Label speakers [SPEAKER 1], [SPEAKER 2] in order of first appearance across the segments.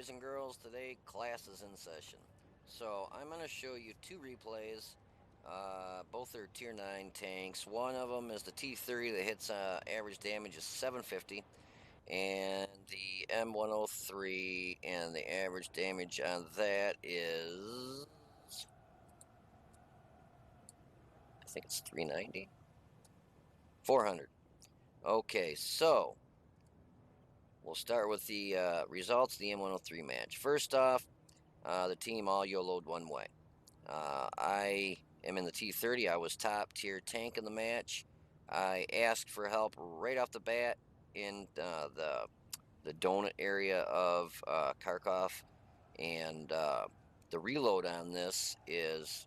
[SPEAKER 1] boys and girls. Today, class is in session. So, I'm going to show you two replays. Both are Tier 9 tanks. One of them is the T30 that hits average damage is 750, and the M103, and the average damage on that is, I think it's 390? 400. Okay, so we'll start with the results of the M103 match. First off, the team all YOLO'd one way. I am in the T30. I was top tier tank in the match. I asked for help right off the bat in the donut area of Kharkov, and the reload on this is,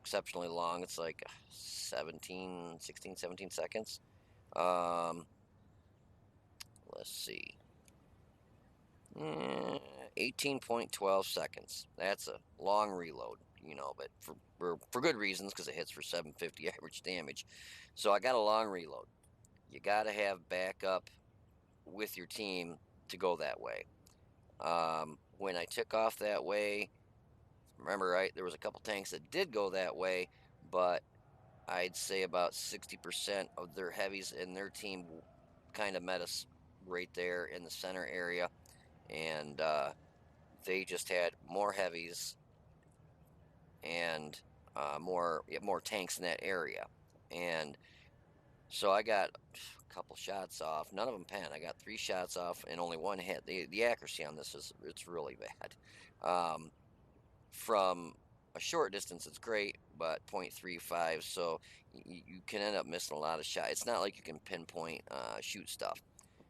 [SPEAKER 1] exceptionally long. It's like 17, 16, 17 seconds. Um, let's see. 18.12 seconds. That's a long reload, but for good reasons, because it hits for 750 average damage. So I got a long reload. You got to have backup with your team to go that way. When I took off that way, remember, right, there was a couple tanks that did go that way, but I'd say about 60% of their heavies in their team kind of met us right there in the center area, and they just had more heavies and more tanks in that area. And so I got a couple shots off. None of them pen. I got 3 shots off and only one hit. The accuracy on this it's really bad. From a short distance, it's great, but 0.35, so you can end up missing a lot of shots. It's not like you can pinpoint shoot stuff.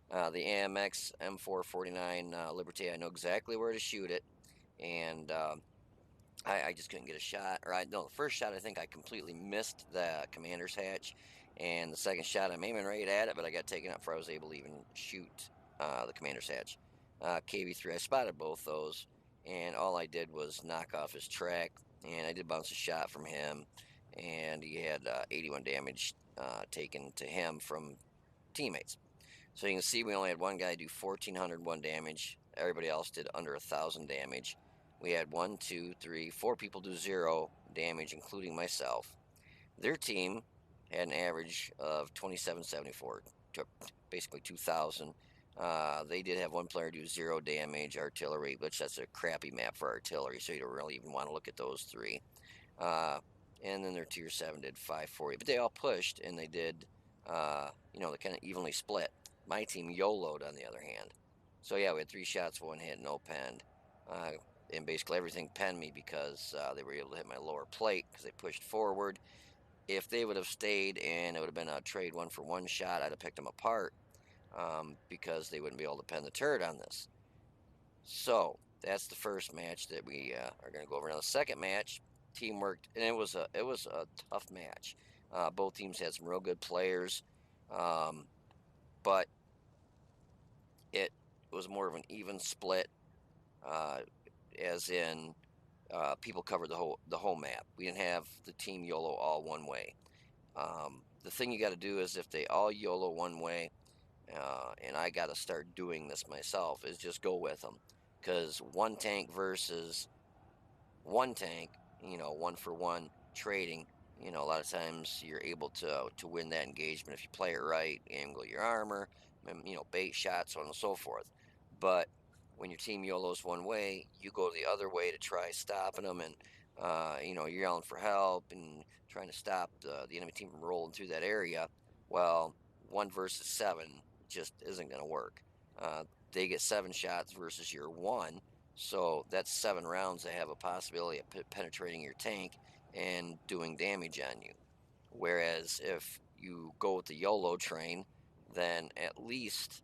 [SPEAKER 1] The AMX M449 Liberté, I know exactly where to shoot it, and I just couldn't get a shot. No, the first shot I think I completely missed the commander's hatch, and the second shot I'm aiming right at it, but I got taken out before I was able to even shoot the commander's hatch. KV3, I spotted both those, and all I did was knock off his track, and I did bounce a shot from him, and he had 81 damage taken to him from teammates. So you can see we only had one guy do 1,401 damage. Everybody else did under 1,000 damage. We had 4 people do 0 damage, including myself. Their team had an average of 2,774, basically 2,000. They did have one player do 0 damage, artillery, which that's a crappy map for artillery, so you don't really even want to look at those three. Uh, and then their tier 7 did 540, but they all pushed and they did, they kind of evenly split. My team YOLO'd on the other hand. So yeah, we had 3 shots, 1 hit, no penned. And basically everything penned me because they were able to hit my lower plate because they pushed forward. If they would have stayed and it would have been a trade 1-for-1 shot, I'd have picked them apart because they wouldn't be able to pen the turret on this. So that's the first match that we are going to go over. Now the second match, teamwork, and it was a tough match. Both teams had some real good players, but it was more of an even split, uh, as in people covered the whole map. We didn't have the team YOLO all one way. The thing you got to do is if they all YOLO one way, and I got to start doing this myself, is just go with them. Because one tank versus one tank, 1-for-1 trading, a lot of times you're able to win that engagement if you play it right, angle your armor, bait shots, so on and so forth. But when your team YOLOs one way, you go the other way to try stopping them, and you're yelling for help and trying to stop the enemy team from rolling through that area. Well, 1 versus 7 just isn't going to work. They get 7 shots versus your 1, so that's 7 rounds that have a possibility of penetrating your tank and doing damage on you. Whereas if you go with the YOLO train, then at least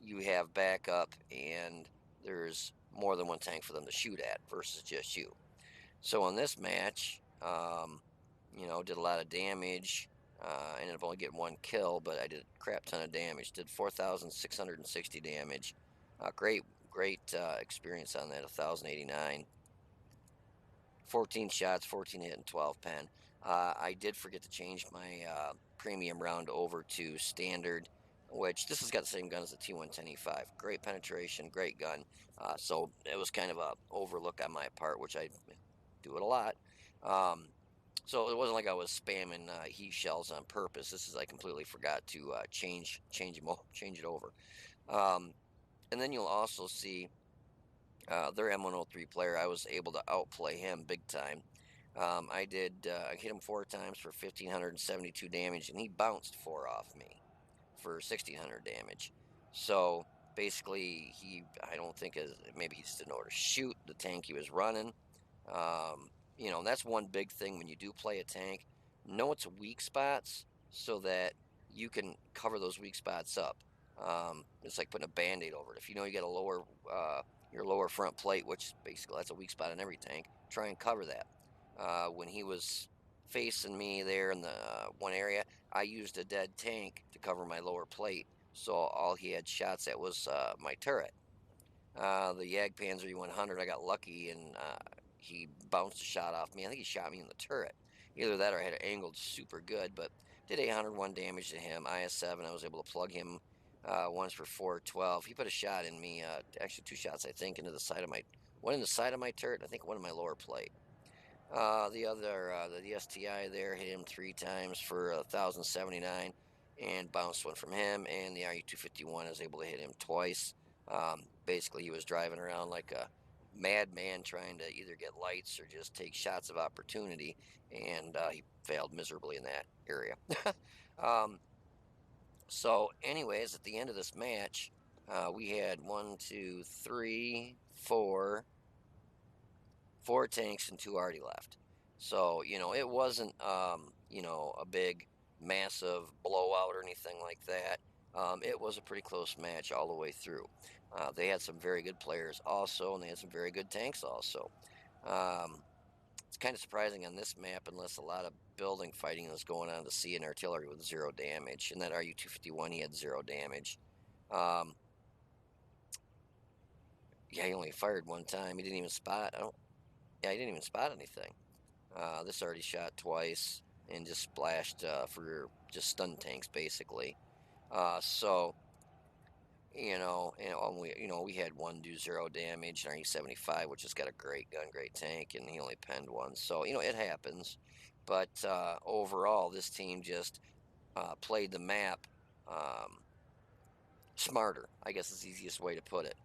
[SPEAKER 1] you have backup and there's more than one tank for them to shoot at versus just you. So in this match, did a lot of damage. I ended up only getting 1 kill, but I did a crap ton of damage. Did 4,660 damage. Great experience on that. 1,089. 14 shots, 14 hit, and 12 pen. I did forget to change my premium round over to standard, which this has got the same gun as the T110E5. Great penetration, great gun. So it was kind of a overlook on my part, which I do it a lot. So it wasn't like I was spamming heat shells on purpose. This is I completely forgot to change it over. Um, and then you'll also see their M103 player. I was able to outplay him big time. I hit him 4 times for 1,572 damage, and he bounced 4 off me for 1,600 damage. So basically, I don't think, maybe he just didn't know where to shoot the tank he was running. That's one big thing when you do play a tank. Know its weak spots so that you can cover those weak spots up. It's like putting a band-aid over it. If you know you got your lower front plate, which basically that's a weak spot in every tank, try and cover that. When he was facing me there in the one area, I used a dead tank to cover my lower plate, so all he had shots at was my turret. The Jagdpanzer E100, I got lucky and he bounced a shot off me. I think he shot me in the turret. Either that or I had it angled super good, but did 801 damage to him. IS-7, I was able to plug him once for 412. He put a shot in me, actually 2 shots, I think, one in the side of my turret, I think one in my lower plate. The STI there hit him 3 times for 1,079 and bounced one from him. And the RU-251 was able to hit him twice. Basically, he was driving around like a madman trying to either get lights or just take shots of opportunity, and he failed miserably in that area. um, so, anyways, at the end of this match, we had 4 tanks and 2 already left. So, it wasn't, a big, massive blowout or anything like that. It was a pretty close match all the way through. They had some very good players also, and they had some very good tanks also. It's kind of surprising on this map, unless a lot of building fighting was going on, to see an artillery with 0 damage. And that RU-251, he had 0 damage. Yeah, he only fired 1 time. He didn't even spot. He didn't even spot anything. This already shot twice and just splashed for just stun tanks, basically. So, we had one do 0 damage, and RE-75, which has got a great gun, great tank, and he only penned 1. So, it happens. But overall, this team just played the map smarter, I guess is the easiest way to put it.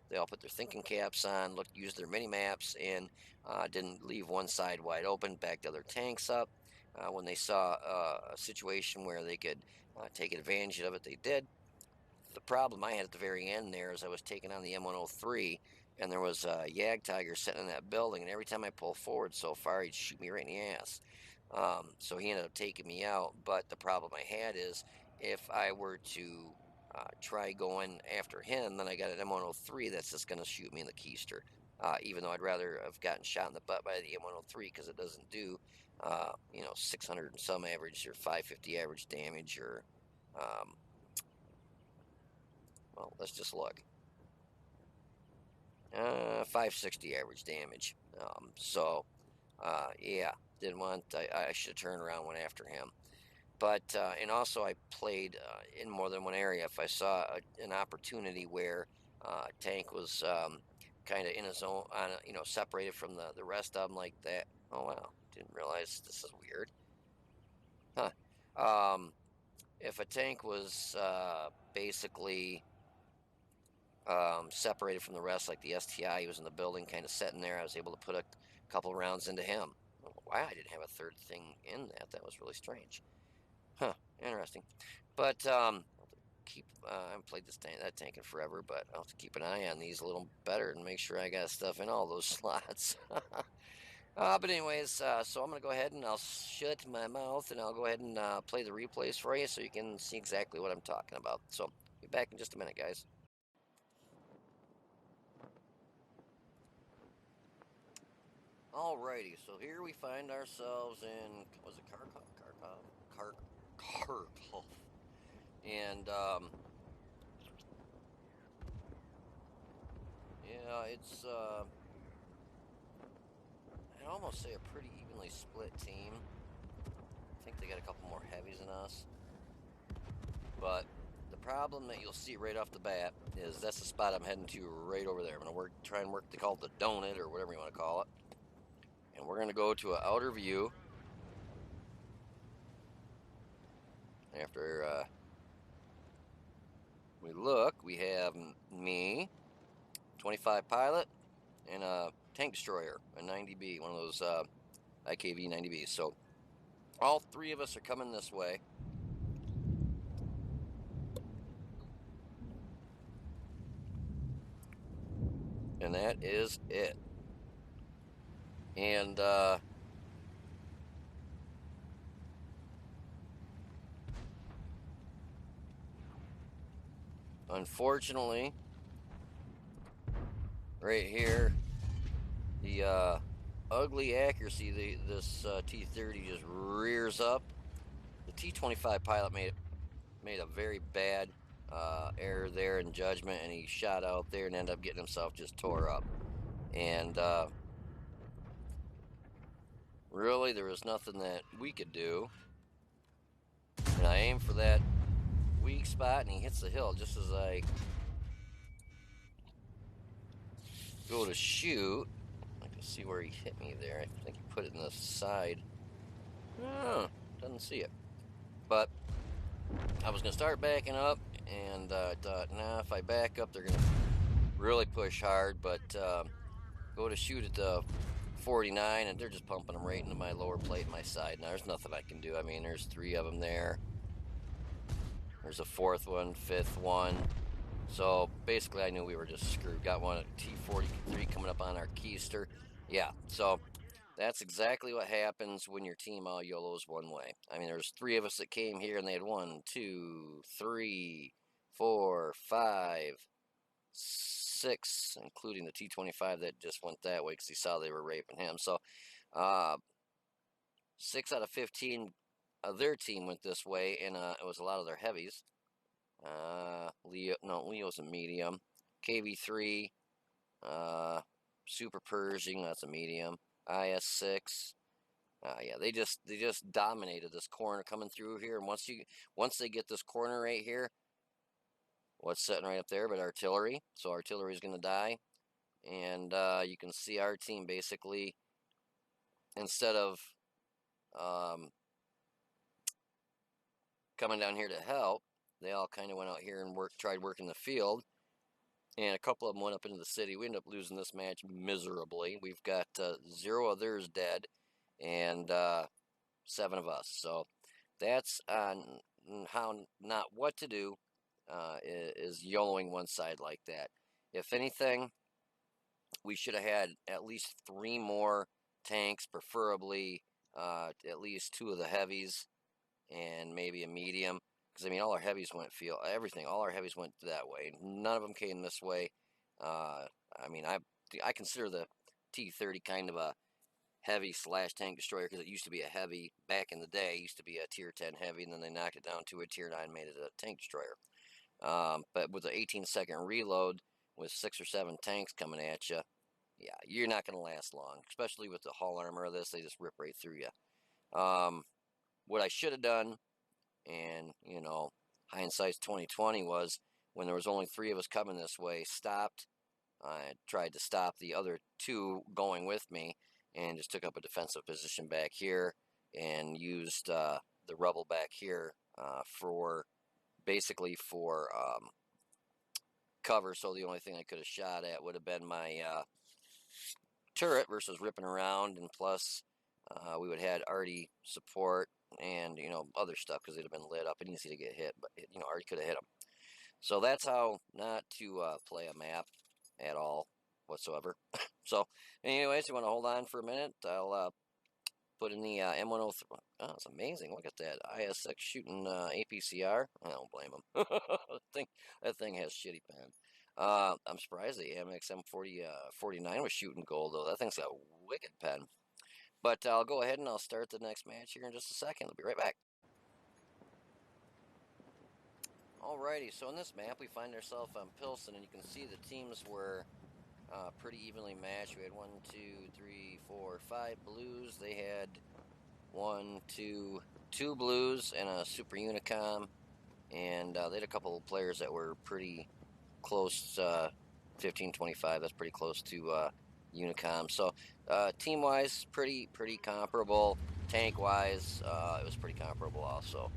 [SPEAKER 1] They all put their thinking caps on, used their mini maps, and didn't leave one side wide open, backed other tanks up. When they saw a situation where they could take advantage of it, they did. The problem I had at the very end there is I was taking on the M103, and there was a Jagdtiger sitting in that building, and every time I pulled forward so far, he'd shoot me right in the ass. So he ended up taking me out, but the problem I had is if I were to try going after him, then I got an M103 that's just going to shoot me in the keister. Even though I'd rather have gotten shot in the butt by the M103 because it doesn't do, 600 and some average or 550 average damage or, well, let's just look. 560 average damage. Yeah, didn't want. I should have turned around, went after him. But and also I played in more than one area. If I saw an opportunity where tank was kind of in his own, separated from the rest of them like that. Oh wow, didn't realize this is weird. Huh. If a tank was basically separated from the rest, like the STI, he was in the building, kind of sitting there. I was able to put a couple rounds into him. Wow, I didn't have a third thing in that. That was really strange. Huh, interesting. But I haven't played that tank in forever, but I'll have to keep an eye on these a little better and make sure I got stuff in all those slots. But anyways, so I'm gonna go ahead and I'll shut my mouth and I'll go ahead and play the replays for you so you can see exactly what I'm talking about. So be back in just a minute, guys. Alrighty, so here we find ourselves in, was it Kharkov? And yeah, it's I'd almost say a pretty evenly split team. I think they got a couple more heavies than us, but problem that you'll see right off the bat is that's the spot I'm heading to right over there. I'm going to try and work, they call it the donut or whatever you want to call it. And we're going to go to an outer view. After we look, we have me, 25 Pilot, and a tank destroyer, a 90B, one of those IKV 90Bs. So all three of us are coming this way. And that is it. And unfortunately, right here, the ugly accuracy, this T30 just rears up. The T25 Pilot made a very bad error there in judgment, and he shot out there and ended up getting himself just tore up. And really, there was nothing that we could do. And I aim for that weak spot, and he hits the hill just as I go to shoot. I can see where he hit me there. I think he put it in the side. Oh, doesn't see it. But I was going to start backing up, and I thought, nah, if I back up, they're going to really push hard. But go to shoot at the 49, and they're just pumping them right into my lower plate, my side. Now, there's nothing I can do. I mean, there's three of them there. There's a fourth one, fifth one. So basically, I knew we were just screwed. Got one at T43 coming up on our keister. Yeah, so that's exactly what happens when your team all YOLOs one way. I mean, there's three of us that came here, and they had 1, 2, 3, 4, 5, 6, including the T25 that just went that way because he saw they were raping him. So 6 out of 15 of their team went this way, and it was a lot of their heavies. Leo's a medium. KV3, Super Pershing, that's a medium. IS6. Yeah, they just dominated this corner coming through here. And once they get this corner right here, what's sitting right up there but artillery. So artillery is going to die. And you can see our team basically, instead of coming down here to help, they all kind of went out here and tried working the field. And a couple of them went up into the city. We ended up losing this match miserably. We've got 0 of theirs dead and 7 of us. So that's on how not what to do is YOLOing one side like that. If anything, we should have had at least 3 more tanks, preferably at least 2 of the heavies and maybe a medium. Because, I mean, all our heavies went all our heavies went that way. None of them came this way. I mean, I consider the T30 kind of a heavy / tank destroyer because it used to be a heavy back in the day. It used to be a tier 10 heavy, and then they knocked it down to a tier 9, made it a tank destroyer. But with an 18-second reload with 6 or 7 tanks coming at you, yeah, you're not going to last long, especially with the hull armor of this. They just rip right through you. What I should have done, and, you know, hindsight's 2020, was when there was only 3 of us coming this way, stopped. I tried to stop the other 2 going with me and just took up a defensive position back here and used the rubble back here for cover. So the only thing I could have shot at would have been my turret versus ripping around, and plus we would have had Artie support and, you know, other stuff because they'd have been lit up and easy to get hit, but, you know, Artie could have hit them. So that's how not to play a map at all whatsoever. So anyways, you want to hold on for a minute, I'll put in the M103. Oh, it's amazing. Look at that IS6 shooting APCR. I don't blame him. that thing has shitty pen. I'm surprised the AMX M4049 was shooting gold, though. That thing's got a wicked pen. But I'll go ahead and I'll start the next match here in just a second. I'll be right back. Alrighty, so in this map we find ourselves on Pilsen, and you can see the teams were pretty evenly matched. We had 1, 2, 3, 4, 5 blues. They had 1, 2, 2 blues and a Super Unicom. and they had a couple of players that were pretty close, 15-25. That's pretty close to Unicom. So team-wise, pretty comparable. Tank-wise, it was pretty comparable also.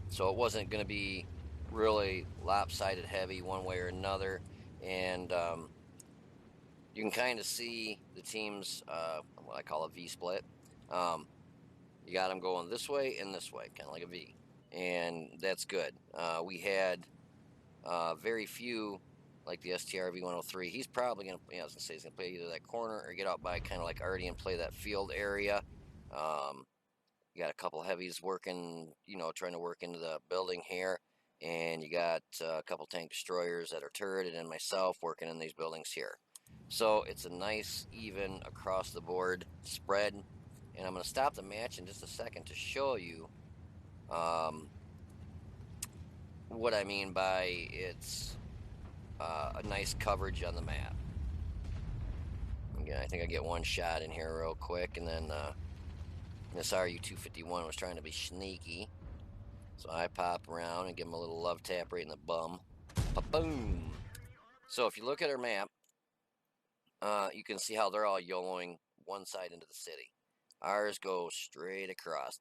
[SPEAKER 1] So it wasn't going to be really lopsided heavy one way or another, and you can kind of see the teams, what I call a V split. You got them going this way and this way, kind of like a V, and that's good. We had very few, like the STR V103. He's probably going to, I was going to say, he's going to play either that corner or get out by kind of like Artie and play that field area. You got a couple heavies working, trying to work into the building here. And you got a couple tank destroyers that are turreted and myself working in these buildings here. So it's a nice, even across the board spread. And I'm going to stop the match in just a second to show you what I mean by it's a nice coverage on the map. Again, I think I get one shot in here real quick, and then this RU-251 was trying to be sneaky. So I pop around and give him a little love tap right in the bum. Ba-boom! So if you look at our map, you can see how they're all YOLOing one side into the city. Ours goes straight across.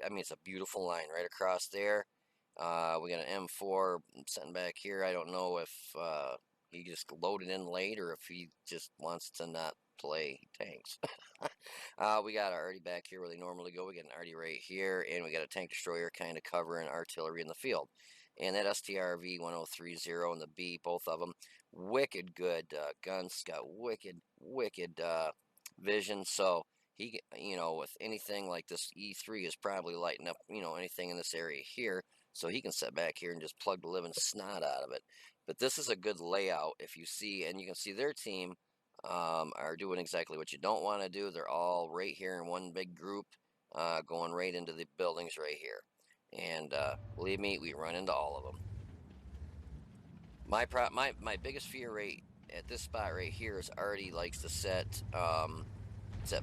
[SPEAKER 1] I mean, it's a beautiful line right across there. We got an M4 sitting back here. I don't know if he just loaded in late or if he just wants to not play tanks. We got our Artie back here where they normally go. We got an Artie right here, and we got a tank destroyer kind of covering artillery in the field. And that STRV 1030 and the B, both of them, wicked good guns. Got wicked vision. So he, with anything like this, E3 is probably lighting up, anything in this area here. So he can sit back here and just plug the living snot out of it. But this is a good layout if you see, and you can see their team are doing exactly what you don't want to do. They're all right here in one big group, going right into the buildings right here. And believe me, we run into all of them. My biggest fear rate at this spot right here is Artie likes to set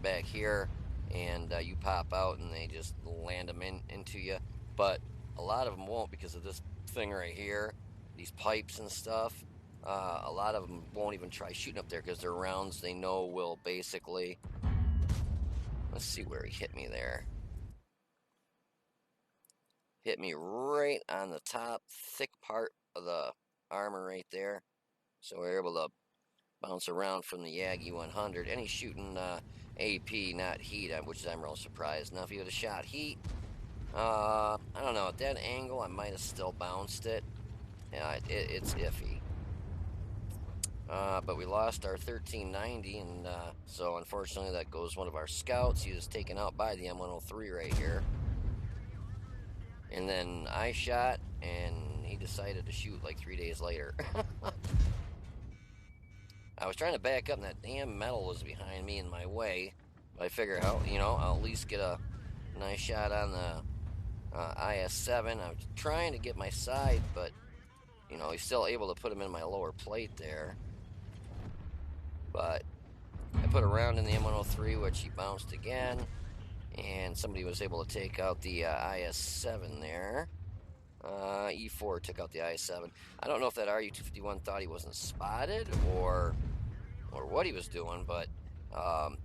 [SPEAKER 1] back here, and you pop out and they just land them into you. But a lot of them won't because of this thing right here, these pipes and stuff. A lot of them won't even try shooting up there because their rounds they know will basically. Let's see where he hit me there. Hit me right on the top thick part of the armor right there. So we're able to bounce around from the Yagi 100, and he's shooting AP, not heat, which I'm real surprised. Now, if he would have shot heat, I don't know, at that angle, I might have still bounced it. Yeah, it's iffy. But we lost our 1390, and so unfortunately, that goes one of our scouts. He was taken out by the M103 right here. And then I shot, and he decided to shoot like 3 days later. I was trying to back up, and that damn metal was behind me in my way. But I figure, I'll at least get a nice shot on the IS-7. I was trying to get my side, but, he's still able to put him in my lower plate there. But I put a round in the M103, which he bounced again. And somebody was able to take out the IS-7 there. E4 took out the IS-7. I don't know if that RU-251 thought he wasn't spotted or what he was doing, but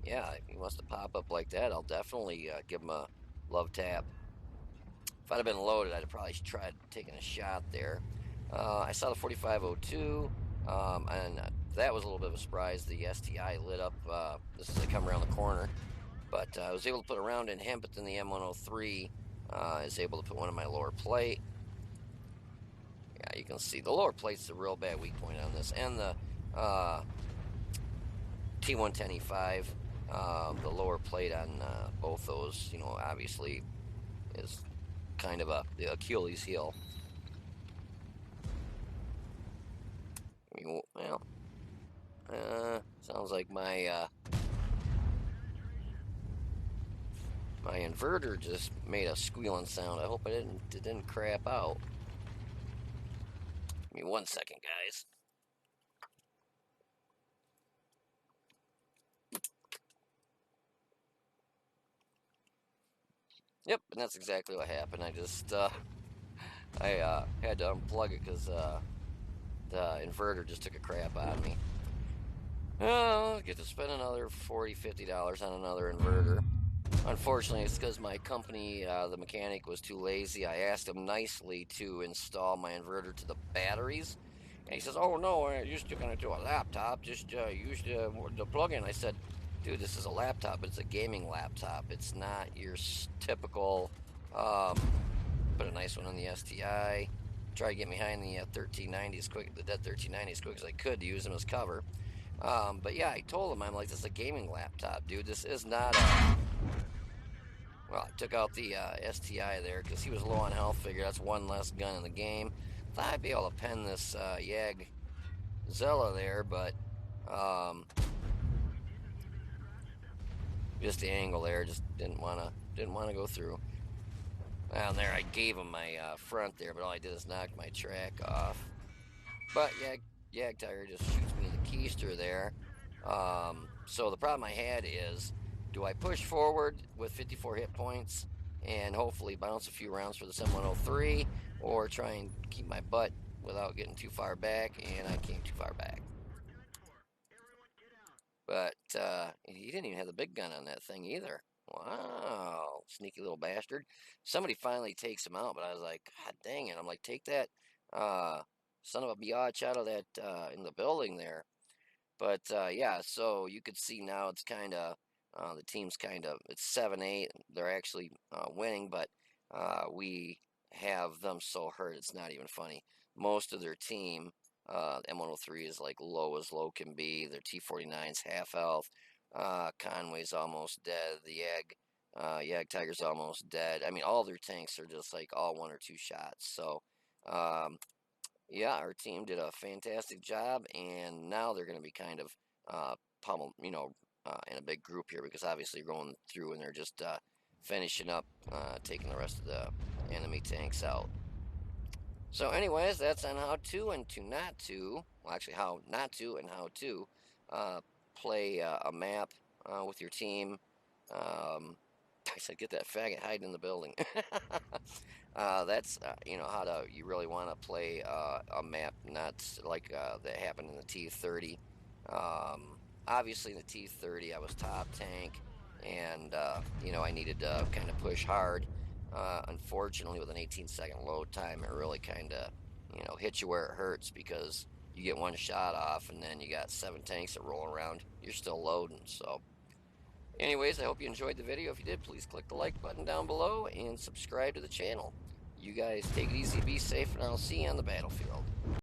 [SPEAKER 1] yeah, if he wants to pop up like that, I'll definitely give him a love tap. If I'd have been loaded, I'd have probably tried taking a shot there. I saw the 4502, and that was a little bit of a surprise. The STI lit up this as I come around the corner, but I was able to put a round in him, but then the M103 is able to put one in my lower plate. Yeah, you can see the lower plate's the real bad weak point on this, and the T110E5, the lower plate on both those, obviously is kind of the Achilles heel. Well, sounds like my inverter just made a squealing sound. I hope it didn't crap out. Give me 1 second, guys. Yep, and that's exactly what happened. I just I had to unplug it because the inverter just took a crap on me. Oh, I get to spend another $40, $50 on another inverter. Unfortunately, it's because my company, the mechanic, was too lazy. I asked him nicely to install my inverter to the batteries. And he says, "Oh, no, you're still going to do a laptop. Just use the plug-in." I said, "Dude, this is a laptop, but it's a gaming laptop. It's not your typical, um, put a nice one on the STI. Try to get behind the 1390 as quick, the dead 1390 as quick as I could to use them as cover." But yeah, I told him, I'm like, this is a gaming laptop, dude. This is not a. Well, I took out the STI there because he was low on health. Figured that's one less gun in the game. Thought I'd be able to pen this Yag Zella there, but um, just the angle there just didn't wanna go through. Down there, I gave him my front there, but all I did is knock my track off. But Jagdtiger just shoots me the keister there. So the problem I had is, do I push forward with 54 hit points and hopefully bounce a few rounds for the SIM-103, or try and keep my butt without getting too far back? And I came too far back. But he didn't even have the big gun on that thing either. Wow, sneaky little bastard. Somebody finally takes him out, but I was like, God dang it. I'm like, take that uh, son of a biatch out of that in the building there. But yeah, so you could see now it's kind of the team's kind of, it's 7-8. They're actually winning, but we have them so hurt it's not even funny. Most of their team, M103 is like low as low can be. Their T49's half health. Conway's almost dead. The Jagdtiger's almost dead. I mean, all their tanks are just like all one or two shots. So um, yeah, our team did a fantastic job, and now they're going to be kind of pummeled, in a big group here because obviously you're going through and they're just finishing up, taking the rest of the enemy tanks out. So, anyways, that's on how to and to not to. Well, actually, how not to and how to uh, play a map with your team. I said, get that faggot hiding in the building. That's how to you really want to play a map, not like that happened in the T30. Obviously, in the T30, I was top tank, and I needed to kind of push hard. Unfortunately, with an 18-second load time, it really kind of hits you where it hurts because you get one shot off, and then you got 7 tanks that roll around. You're still loading, so. Anyways, I hope you enjoyed the video. If you did, please click the like button down below and subscribe to the channel. You guys take it easy, be safe, and I'll see you on the battlefield.